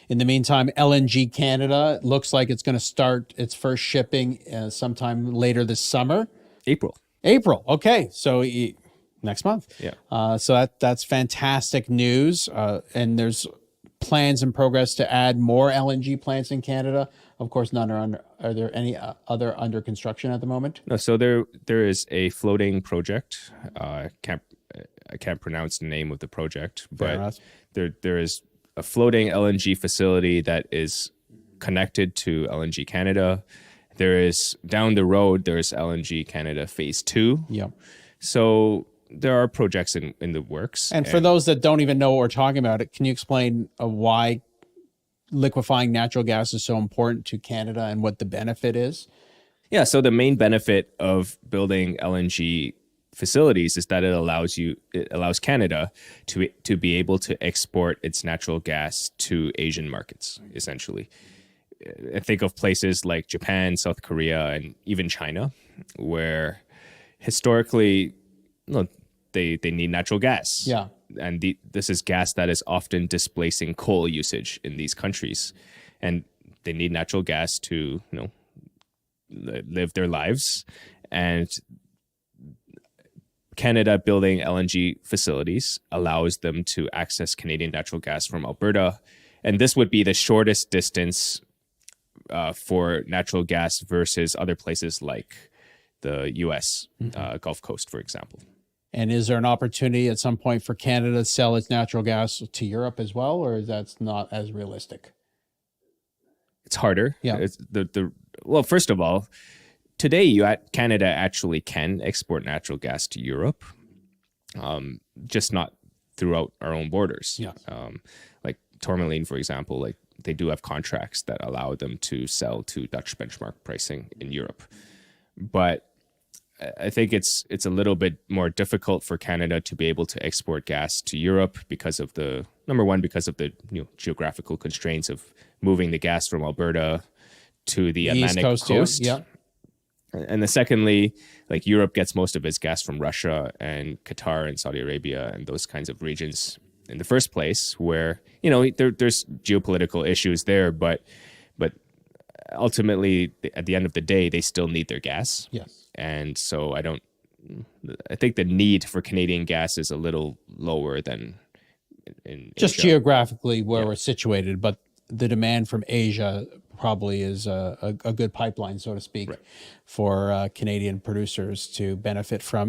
In the meantime, LNG Canada looks like it's going to start its first shipping sometime later this summer. April. April. Okay. So next month. Yeah. So that's fantastic news. And there's plans in progress to add more LNG plants in Canada. Of course, none are under. Are there any other under construction at the moment? No. So there is a floating project. I can't pronounce the name of the project, but there is a floating LNG facility that is connected to LNG Canada. There is down the road, there's LNG Canada Phase 2. Yeah. So there are projects in the works. And for those that don't even know what we're talking about, can you explain why liquefying natural gas is so important to Canada and what the benefit is? Yeah. So the main benefit of building LNG facilities is that it allows Canada to be able to export its natural gas to Asian markets, essentially. I think of places like Japan, South Korea, and even China, where historically, they need natural gas. Yeah. And this is gas that is often displacing coal usage in these countries. And they need natural gas to, live their lives. And Canada building LNG facilities allows them to access Canadian natural gas from Alberta. And this would be the shortest distance for natural gas versus other places like the U.S. Gulf Coast, for example. And is there an opportunity at some point for Canada to sell its natural gas to Europe as well, or is that not as realistic? It's harder. Yeah. It's well, first of all, today Canada actually can export natural gas to Europe, just not throughout our own borders. Yeah. Like Tourmaline, for example, like they do have contracts that allow them to sell to Dutch benchmark pricing in Europe. But I think it's a little bit more difficult for Canada to be able to export gas to Europe because of the geographical constraints of moving the gas from Alberta to the Atlantic coast. Yeah. And secondly, like Europe gets most of its gas from Russia and Qatar and Saudi Arabia and those kinds of regions in the first place, where there's geopolitical issues there, but ultimately at the end of the day they still need their gas. Yes. And so I think the need for Canadian gas is a little lower than in just Asia. Geographically where we're situated, but the demand from Asia probably is a good pipeline, so to speak, for Canadian producers to benefit from.